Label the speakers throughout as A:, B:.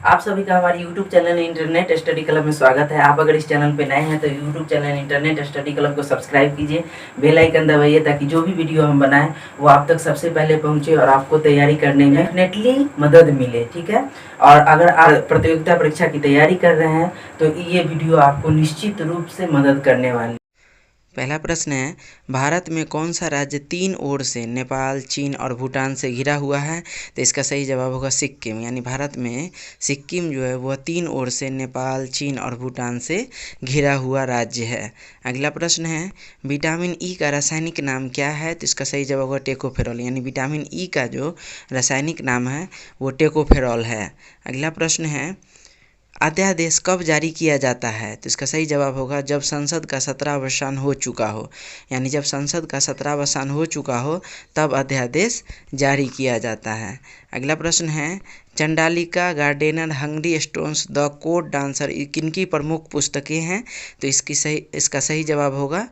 A: आप सभी का हमारे YouTube channel internet study club में स्वागत है। आप अगर इस चैनल पे नए हैं तो YouTube channel internet study club को सब्सक्राइब कीजिए, बेल आइकन दबाइए ताकि जो भी वीडियो हम बनाएं वो आप तक सबसे पहले पहुंचे और आपको तैयारी करने में डेफिनेटली मदद मिले। ठीक है। और अगर आप प्रतियोगिता परीक्षा की तैयारी कर रहे हैं तो ये वीडियो आपको निश्चित रूप से मदद करने वाली।
B: पहला प्रश्न है, भारत में कौन सा राज्य तीन ओर से नेपाल, चीन और भूटान से घिरा हुआ है? तो इसका सही जवाब होगा सिक्किम। यानी भारत में सिक्किम जो है वह तीन ओर से नेपाल, चीन और भूटान से घिरा हुआ राज्य है। अगला प्रश्न है, विटामिन ई का रासायनिक नाम क्या है? तो इसका सही जवाब होगा टेकोफेरॉल। यानी विटामिन ई का जो रासायनिक नाम है वो टेकोफेरॉल है। अगला प्रश्न है, अध्यादेश कब जारी किया जाता है? तो इसका सही जवाब होगा जब संसद का 17वां हो चुका हो। यानी जब संसद का 17वां हो चुका हो तब अध्यादेश जारी किया जाता है। अगला प्रश्न है, Chandalika, gardener, hungry stones, the court dancer किनकी प्रमुख पुस्तकें हैं? तो इसका सही जवाब होगा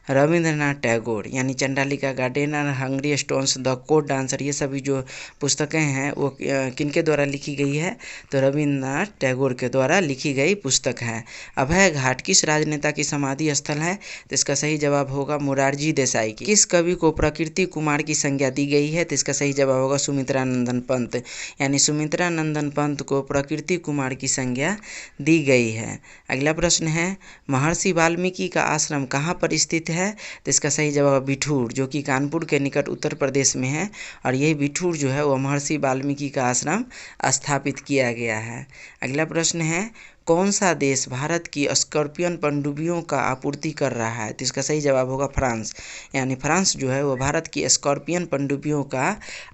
B: रविंद्रनाथ टैगोर। यानी Chandalika, gardener, hungry stones, the court dancer ये सभी जो पुस्तकें हैं वो किनके द्वारा लिखी गई है? तो रविंद्रनाथ टैगोर के द्वारा लिखी गई पुस्तक है। अभय घाट किस राजनेता की समाधि स्थल है? तो इसका सही जवाब होगा मोरारजी देसाई की। किस कवि को प्रकृति कुमार की संज्ञा दी गई है? तो इसका सही जवाब होगा सुमित्रानंदन पंत। यानी सुमित्रानंदन पंत को प्रकृति कुमार की संज्ञा दी गई है। अगला प्रश्न है, महर्षि वाल्मीकि का आश्रम कहाँ पर स्थित है? तो इसका सही जवाब बिठूर, जो कि कानपुर के निकट उत्तर प्रदेश में है। और यही बिठूर जो है वह महर्षि वाल्मीकि का आश्रम स्थापित किया गया है। अगला प्रश्न है, कौन सा देश भारत की स्कॉर्पियन पनडुब्बियों का आपूर्ति कर रहा है? तो इसका सही जवाब होगा फ्रांस। यानी फ्रांस जो है वह भारत की स्कॉर्पियन पनडुब्बियों का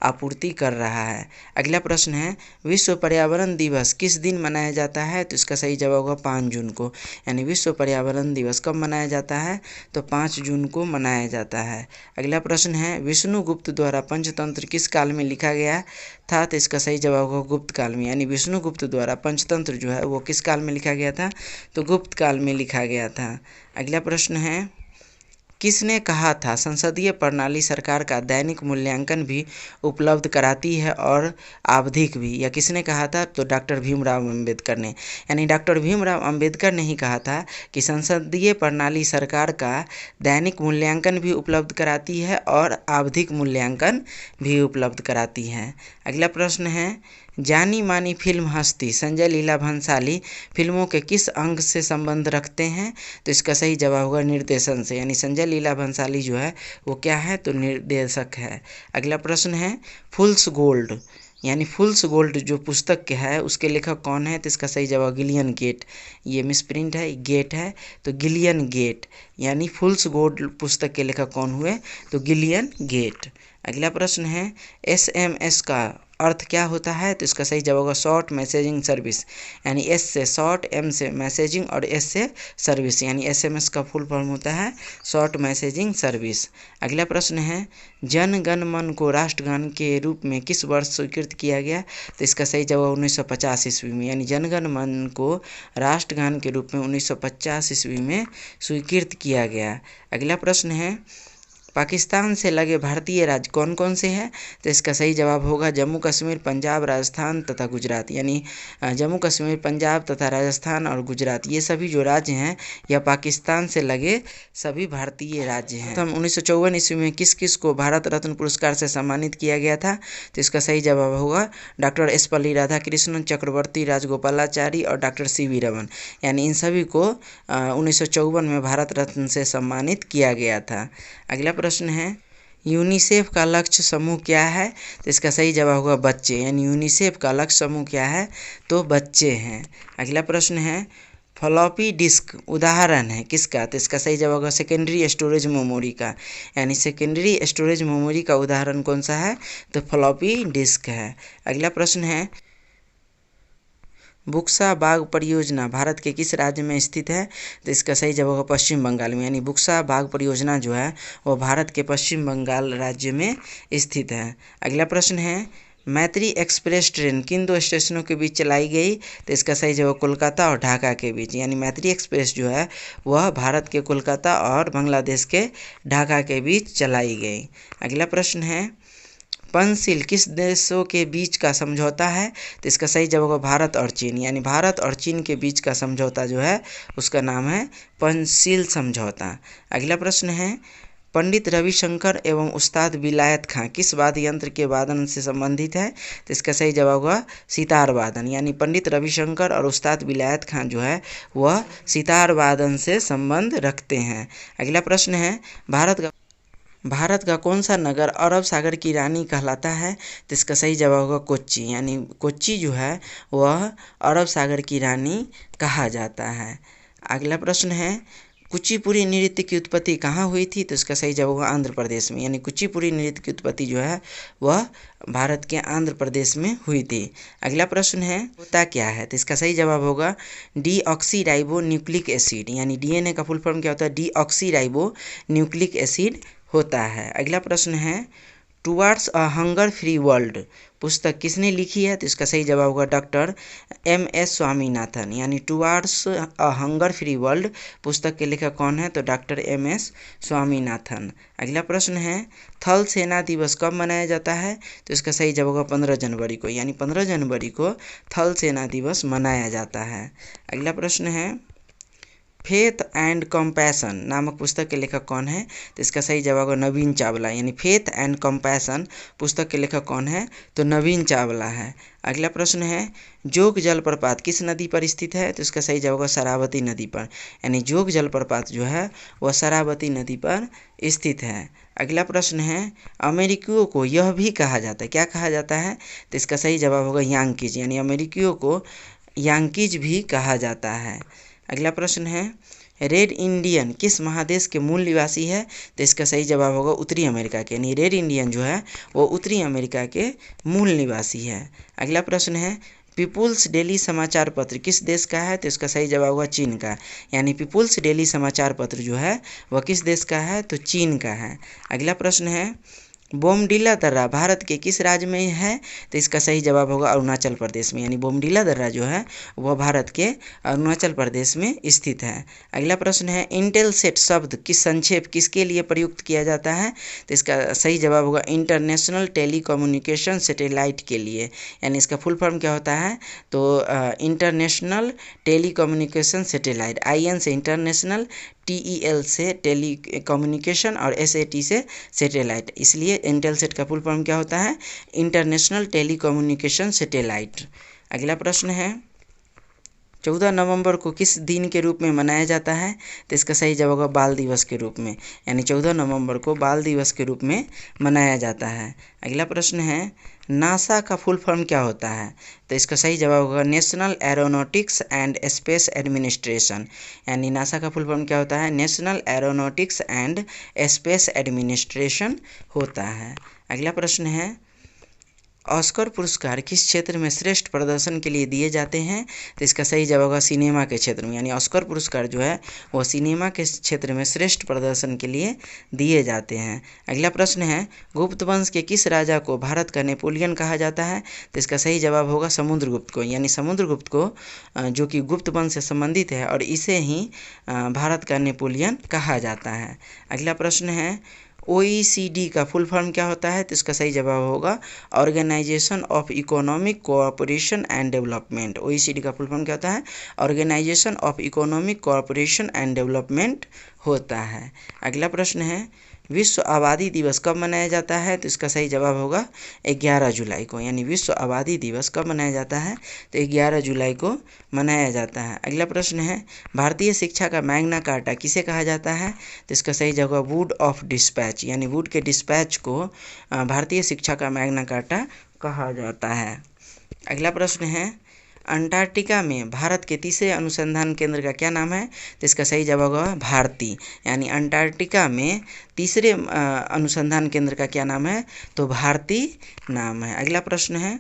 B: आपूर्ति कर रहा है। अगला प्रश्न है, विश्व पर्यावरण दिवस किस दिन मनाया जाता है? तो इसका सही जवाब होगा 5 जून को। यानी विश्व पर्यावरण दिवस कब मनाया जाता है? तो 5 जून को मनाया जाता है। अगला प्रश्न है, विष्णुगुप्त द्वारा पंचतंत्र किस काल में लिखा गया था? तो इसका सही जवाब होगा गुप्त काल में। यानी विष्णुगुप्त द्वारा पंचतंत्र जो है वो किस काल में लिखा गया था? तो गुप्त काल में लिखा गया था। अगला प्रश्न है, किसने कहा था संसदीय प्रणाली सरकार का दैनिक मूल्यांकन भी उपलब्ध कराती है और आवधिक भी? या किसने कहा था? तो डॉक्टर भीमराव अम्बेडकर ने। यानी डॉक्टर भीमराव अम्बेडकर ने ही कहा था कि संसदीय प्रणाली सरकार का दैनिक मूल्यांकन भी उपलब्ध कराती है और आवधिक मूल्यांकन भी उपलब्ध कराती है। अगला प्रश्न है, जानी मानी फिल्म हस्ती संजय लीला भंसाली फिल्मों के किस अंग से संबंध रखते हैं? तो इसका सही जवाब होगा निर्देशन से। यानी संजय लीला भंसाली जो है वो क्या है? तो निर्देशक है। अगला प्रश्न है, फुल्स गोल्ड यानी फुल्स गोल्ड जो पुस्तक के है उसके लेखक कौन है? तो इसका सही जवाब गिलियन गेट। ये मिसप्रिंट है, गेट है तो गिलियन गेट। यानी फुल्स गोल्ड पुस्तक के लेखक कौन हुए? तो गिलियन गेट। अगला प्रश्न है, SMS का अर्थ क्या होता है? तो इसका सही जवाब होगा शॉर्ट मैसेजिंग सर्विस। यानी S से शॉर्ट, M से मैसेजिंग और S से सर्विस। यानी SMS का फुल फॉर्म होता है शॉर्ट मैसेजिंग सर्विस। अगला प्रश्न है, जन गण मन को राष्ट्रगान के रूप में किस वर्ष स्वीकृत किया गया? तो इसका सही जवाब 1950 ईस्वी में। यानी जन गण मन को राष्ट्रगान के रूप में 1950 ईस्वी में स्वीकृत किया गया। अगला प्रश्न है, पाकिस्तान से लगे भारतीय राज्य कौन कौन से हैं? तो इसका सही जवाब होगा जम्मू कश्मीर, पंजाब, राजस्थान तथा गुजरात। यानी जम्मू कश्मीर, पंजाब तथा राजस्थान और गुजरात ये सभी जो राज्य हैं यह पाकिस्तान से लगे सभी भारतीय राज्य हैं। तो 1954 ईस्वी में किस किस को भारत रत्न पुरस्कार से सम्मानित किया गया था? तो इसका सही जवाब होगा डॉक्टर सर्वपल्ली राधाकृष्णन, चक्रवर्ती राजगोपालाचारी और डॉक्टर CV रमन। यानी इन सभी को 1954 में भारत रत्न से सम्मानित किया गया था। अगला प्रश्न है, यूनिसेफ का लक्ष्य समूह क्या है? तो इसका सही जवाब होगा बच्चे। यानी यूनिसेफ का लक्ष्य समूह क्या है? तो बच्चे हैं। अगला प्रश्न है, फ्लॉपी डिस्क उदाहरण है किसका? तो इसका सही जवाब होगा सेकेंडरी स्टोरेज मेमोरी का। यानी सेकेंडरी स्टोरेज मेमोरी का उदाहरण कौन सा है? तो फ्लॉपी डिस्क है। अगला प्रश्न है, बुक्सा बाग परियोजना भारत के किस राज्य में स्थित है? तो इसका सही जवाब होगा पश्चिम बंगाल में। यानी बुक्सा बाग परियोजना जो है वो भारत के पश्चिम बंगाल राज्य में स्थित है। अगला प्रश्न है, मैत्री एक्सप्रेस ट्रेन किन दो स्टेशनों के बीच चलाई गई? तो इसका सही जवाब कोलकाता और ढाका के बीच। यानी मैत्री एक्सप्रेस जो है वह भारत के कोलकाता और बांग्लादेश के ढाका के बीच चलाई गई। अगला प्रश्न है, पंचशील किस देशों के बीच का समझौता है? तो इसका सही जवाब होगा भारत और चीन, यानी भारत और चीन के बीच का समझौता जो है उसका नाम है पंचशील समझौता। अगला प्रश्न है, पंडित रविशंकर एवं उस्ताद विलायत खां किस वाद्य यंत्र के वादन से संबंधित है? तो इसका सही जवाब होगा सितार वादन, यानी पंडित रविशंकर और उस्ताद विलायत खां जो है वह सितार वादन से संबंध रखते हैं। अगला प्रश्न है, भारत का कौन सा नगर अरब सागर की रानी कहलाता है? तो इसका सही जवाब होगा कोच्चि, यानी कोच्चि जो है वह अरब सागर की रानी कहा जाता है। अगला प्रश्न है, कुचिपुड़ी नृत्य की उत्पत्ति कहाँ हुई थी? तो इसका सही जवाब होगा आंध्र प्रदेश में, यानी कुचिपुड़ी नृत्य की उत्पत्ति जो है वह भारत के आंध्र प्रदेश में हुई थी। अगला प्रश्न है, होता क्या है? तो इसका सही जवाब होगा डीऑक्सीराइबो न्यूक्लिक एसिड, यानी डीएनए का फुल फॉर्म क्या होता है? डीऑक्सीराइबो न्यूक्लिक एसिड होता है। अगला प्रश्न है, टुवार्ड्स अ हंगर फ्री वर्ल्ड पुस्तक किसने लिखी है? तो इसका सही जवाब होगा डॉक्टर MS स्वामीनाथन, यानी टुवार्ड्स अ हंगर फ्री वर्ल्ड पुस्तक के लेखक कौन है? तो डॉक्टर MS स्वामीनाथन। अगला प्रश्न है, थल सेना दिवस कब मनाया जाता है? तो इसका सही जवाब होगा 15 जनवरी को, यानी 15 जनवरी को थल सेना दिवस मनाया जाता है। अगला प्रश्न है, फेथ एंड कंपैशन नामक पुस्तक के लेखक कौन है? तो इसका सही जवाब होगा नवीन चावला, यानी फेथ एंड कंपैशन पुस्तक के लेखक कौन है? तो नवीन चावला है। अगला प्रश्न है, जोग जलप्रपात किस नदी पर स्थित है? तो इसका सही जवाब होगा शरावती नदी पर, यानी जोग जलप्रपात जो है वह शरावती नदी पर स्थित है। अगला प्रश्न है, अमेरिकियों को यह भी कहा जाता है, क्या कहा जाता है? तो इसका सही जवाब होगा यांकीज, यानी अमेरिकियों को यांकीज भी कहा जाता है। अगला प्रश्न है, रेड इंडियन किस महादेश के मूल निवासी है? तो इसका सही जवाब होगा उत्तरी अमेरिका के, यानी रेड इंडियन जो है वो उत्तरी अमेरिका के मूल निवासी है। अगला प्रश्न है, पीपुल्स डेली समाचार पत्र किस देश का है? तो इसका सही जवाब होगा चीन का, यानी पीपुल्स डेली समाचार पत्र जो है वह किस देश का है? तो चीन का है। अगला प्रश्न है, बोमडिला दर्रा भारत के किस राज्य में है? तो इसका सही जवाब होगा अरुणाचल प्रदेश में, यानी बोमडिला दर्रा जो है वह भारत के अरुणाचल प्रदेश में स्थित है। अगला प्रश्न है, इंटेलसेट शब्द किस संक्षेप किसके लिए प्रयुक्त किया जाता है? तो इसका सही जवाब होगा इंटरनेशनल टेलीकम्युनिकेशन सैटेलाइट के लिए, यानी इसका फुल फॉर्म क्या होता है? तो इंटरनेशनल टेलीकम्युनिकेशन सैटेलाइट, IN से इंटरनेशनल, TEL से टेली कम्युनिकेशन और SAT से सैटेलाइट, इसलिए इंटेलसेट का फुल फॉर्म क्या होता है? International tele communication satellite. अगला प्रश्न है, 14 नवंबर को किस दिन के रूप में मनाया जाता है? तो इसका सही जवाब होगा बाल दिवस के रूप में, यानी 14 नवंबर को बाल दिवस के रूप में मनाया जाता है। अगला प्रश्न है, नासा का फुल फॉर्म क्या होता है? तो इसका सही जवाब होगा national aeronautics and space administration, यानी नासा का फुल फॉर्म क्या होता है? National aeronautics and space administration होता है। अगला प्रश्न है, ऑस्कर पुरस्कार किस क्षेत्र में श्रेष्ठ प्रदर्शन के लिए दिए जाते हैं? तो इसका सही जवाब होगा सिनेमा के क्षेत्र में, यानी ऑस्कर पुरस्कार जो है वो सिनेमा के क्षेत्र में श्रेष्ठ प्रदर्शन के लिए दिए जाते हैं। अगला प्रश्न है, गुप्त वंश के किस राजा को भारत का नेपोलियन कहा जाता है? तो इसका सही जवाब होगा समुद्रगुप्त को, यानी समुद्रगुप्त को जो कि गुप्त वंश से संबंधित है और इसे ही भारत का नेपोलियन कहा जाता है। अगला प्रश्न है, OECD का फुल फॉर्म क्या होता है? तो इसका सही जवाब होगा organisation of economic cooperation and development. OECD का फुल फॉर्म क्या होता है? Organisation of economic cooperation and development होता है। अगला प्रश्न है, विश्व आबादी दिवस कब मनाया जाता है? तो इसका सही जवाब होगा 11 जुलाई को, यानी विश्व आबादी दिवस कब मनाया जाता है? तो 11 जुलाई को मनाया जाता है। अगला प्रश्न है, भारतीय शिक्षा का मैग्ना कार्टा किसे कहा जाता है? तो इसका सही जवाब वुड ऑफ डिस्पैच, यानी वुड के डिस्पैच को भारतीय शिक्षा का मैग्ना कार्टा कहा जाता है। अगला प्रश्न है, अंटार्कटिका में भारत के तीसरे अनुसंधान केंद्र का क्या नाम है? तो इसका सही जवाब होगा भारती, यानी अंटार्कटिका में तीसरे अनुसंधान केंद्र का क्या नाम है? तो भारती नाम है। अगला प्रश्न है,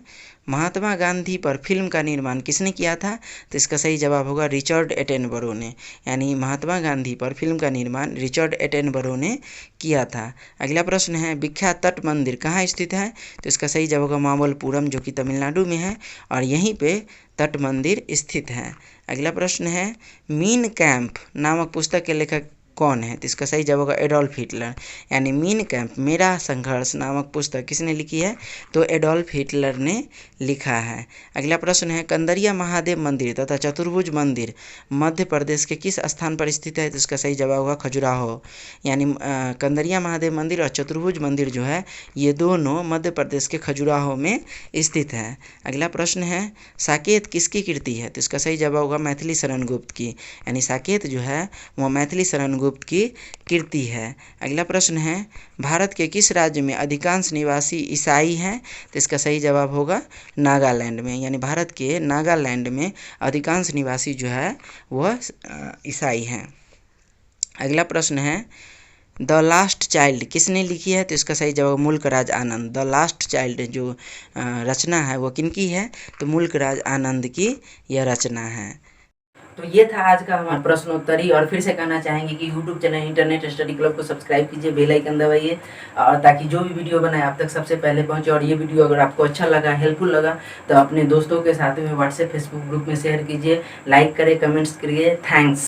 B: महात्मा गांधी पर फिल्म का निर्माण किसने किया था? तो इसका सही जवाब होगा रिचर्ड एटेनबरो ने, यानी महात्मा गांधी पर फिल्म का निर्माण रिचर्ड एटेनबरो ने किया था। अगला प्रश्न है, विख्यात तट मंदिर कहाँ स्थित है? तो इसका सही जवाब होगा मामल्लपुरम, जो कि तमिलनाडु में है और यहीं पे तट मंदिर स्थित है। अगला प्रश्न है, मीन कैंप नामक पुस्तक के लेखक कौन है? तो इसका सही जवाब होगा एडोल्फ हिटलर। यानी मीन कैंप मेरा संघर्ष नामक पुस्तक किसने लिखी है? तो एडोल्फ हिटलर ने लिखा है। अगला प्रश्न है कंदरिया महादेव मंदिर तथा चतुर्भुज मंदिर मध्य प्रदेश के किस स्थान पर स्थित है? तो इसका सही जवाब होगा खजुराहो। यानी कंदरिया महादेव मंदिर और चतुर्भुज मंदिर जो है ये दोनों मध्य प्रदेश के खजुराहो में स्थित है। अगला प्रश्न है साकेत किसकी कृति है? तो इसका सही जवाब होगा मैथिली शरण गुप्त की। यानी साकेत जो है वह मैथिली शरण गुप्त की कृति है। अगला प्रश्न है भारत के किस राज्य में अधिकांश निवासी ईसाई हैं? तो इसका सही जवाब होगा नागालैंड में। यानी भारत के नागालैंड में अधिकांश निवासी जो है वह ईसाई हैं। अगला प्रश्न है द लास्ट चाइल्ड किसने लिखी है? तो इसका सही जवाब मुल्कराज आनंद। द लास्ट चाइल्ड जो रचना है वो किनकी है? तो मुल्कराज आनंद की यह रचना है।
A: तो ये था आज का हमारा प्रश्नोत्तरी। और फिर से कहना चाहेंगे कि YouTube channel internet study club को सब्सक्राइब कीजिए, बेल आइकन दबाइए ताकि जो भी वीडियो बनाए आप तक सबसे पहले पहुंचे। और ये वीडियो अगर आपको अच्छा लगा, हेल्पफुल लगा, तो अपने दोस्तों के साथ में व्हाट्सएप फेसबुक ग्रुप में शेयर कीजिए, लाइक करें, कमेंट्स करिए। थैंक्स।